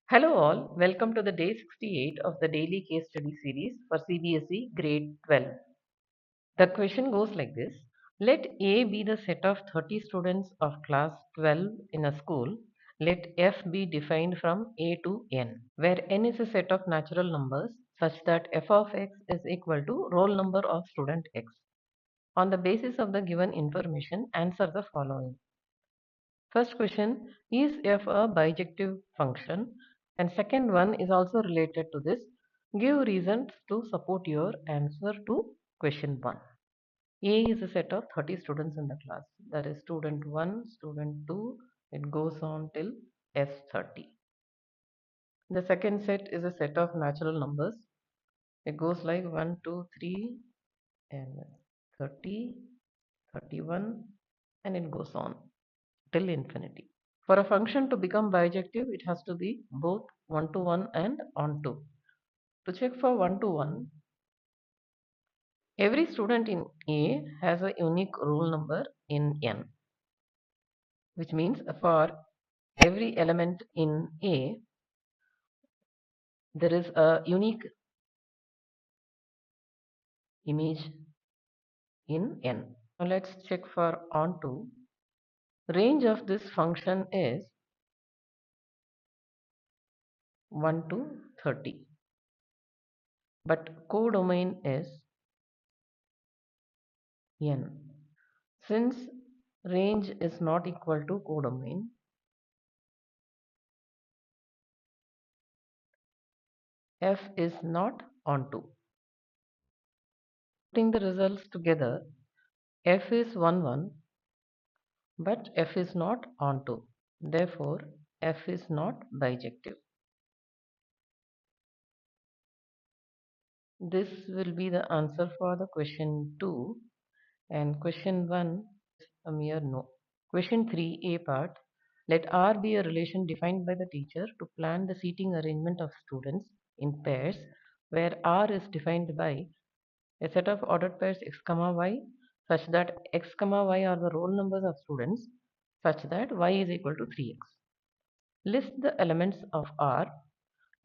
Hello all, welcome to the day 68 of the daily case study series for CBSE grade 12. The question goes like this. Let A be the set of 30 students of class 12 in a school. Let F be defined from A to N, where N is a set of natural numbers such that F of X is equal to roll number of student X. On the basis of the given information, answer the following. First question, is f a bijective function? And second one is also related to this. Give reasons to support your answer to question 1. A is a set of 30 students in the class. That is student 1, student 2. It goes on till S30. The second set is a set of natural numbers. It goes like 1, 2, 3 and 30, 31 and it goes on till infinity. For a function to become bijective, it has to be both one-to-one and onto. To check for one-to-one, every student in A has a unique roll number in N, which means for every element in A, there is a unique image in N. Now let's check for onto. Range of this function is 1 to 30, but codomain is N. Since range is not equal to codomain, F is not onto. Putting the results together, F is 1 1, but F is not onto. Therefore, F is not bijective. This will be the answer for the question 2, and question 1 is a mere no. Question 3, A part. Let R be a relation defined by the teacher to plan the seating arrangement of students in pairs, where R is defined by a set of ordered pairs x comma y such that x comma y are the roll numbers of students such that y is equal to 3x. List the elements of R.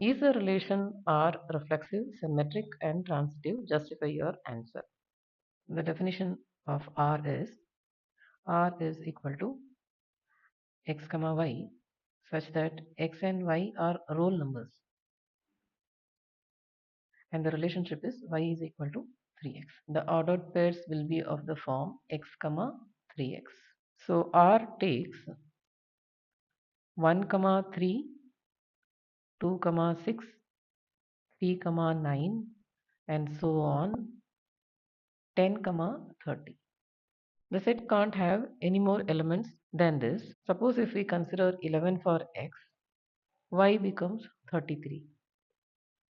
Is the relation R reflexive, symmetric and transitive? Justify your answer. The definition of R is equal to x comma y such that x and y are roll numbers and the relationship is y is equal to 3x. The ordered pairs will be of the form x comma 3x. So R takes 1 comma 3, 2 comma 6, 3 comma 9 and so on 10 comma 30. The set can't have any more elements than this. Suppose if we consider 11 for x, y becomes 33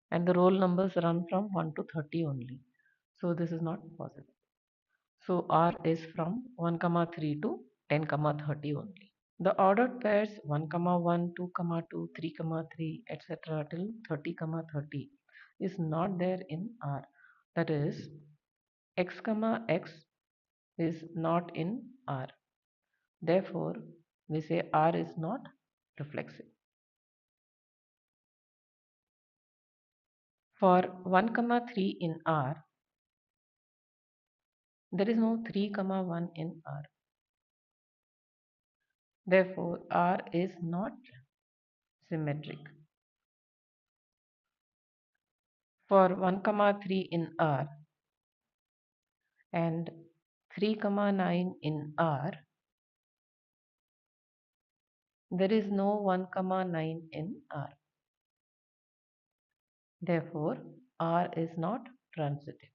and the roll numbers run from 1 to 30 only. So this is not possible. So R is from 1 comma 3 to 10 comma 30 only. The ordered pairs 1 comma 1, 2 comma 2, 3 comma 3, etc. till 30 comma 30 is not there in R. That is x comma x is not in R. Therefore, we say R is not reflexive. For 1 comma 3 in R, there is no 3 comma 1 in R. Therefore, R is not symmetric. For 1 comma 3 in R and 3 comma 9 in R, there is no 1 comma 9 in R. Therefore, R is not transitive.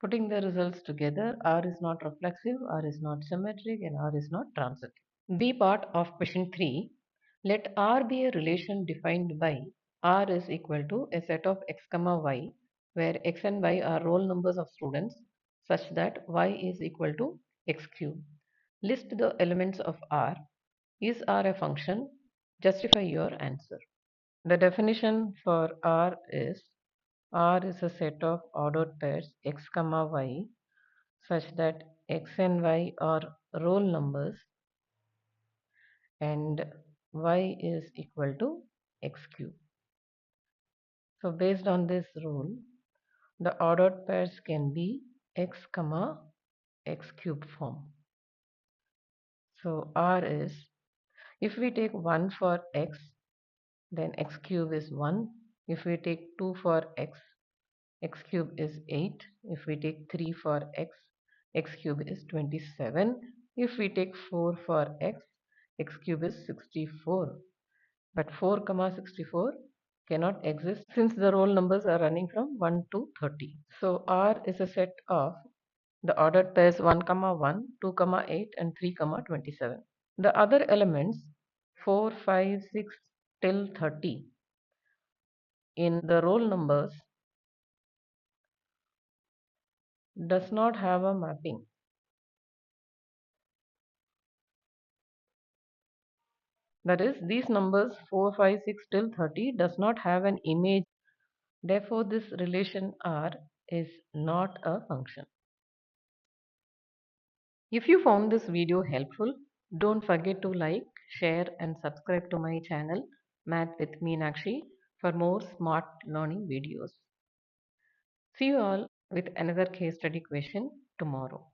Putting the results together, R is not reflexive, R is not symmetric and R is not transitive. B part of question 3. Let R be a relation defined by R is equal to a set of x comma y where x and y are roll numbers of students such that y is equal to x cube. List the elements of R. Is R a function? Justify your answer. The definition for R is a set of ordered pairs x comma y such that x and y are roll numbers and y is equal to x cube. So based on this rule, the ordered pairs can be x comma x cube form. So R is, if we take 1 for x, then x cube is 1. If we take 2 for x, x cube is 8. If we take 3 for x, x cube is 27. If we take 4 for x cube is 64. But 4 comma 64 cannot exist since the roll numbers are running from 1 to 30. So R is a set of the ordered pairs 1 comma 1, 2 comma 8 and 3 comma 27. The other elements 4, 5, 6 till 30 in the roll numbers does not have a mapping. That is, these numbers 4, 5, 6 till 30 does not have an image. Therefore, this relation R is not a function. If you found this video helpful, don't forget to like, share and subscribe to my channel Math with Meenakshi for more smart learning videos. See you all with another case study question tomorrow.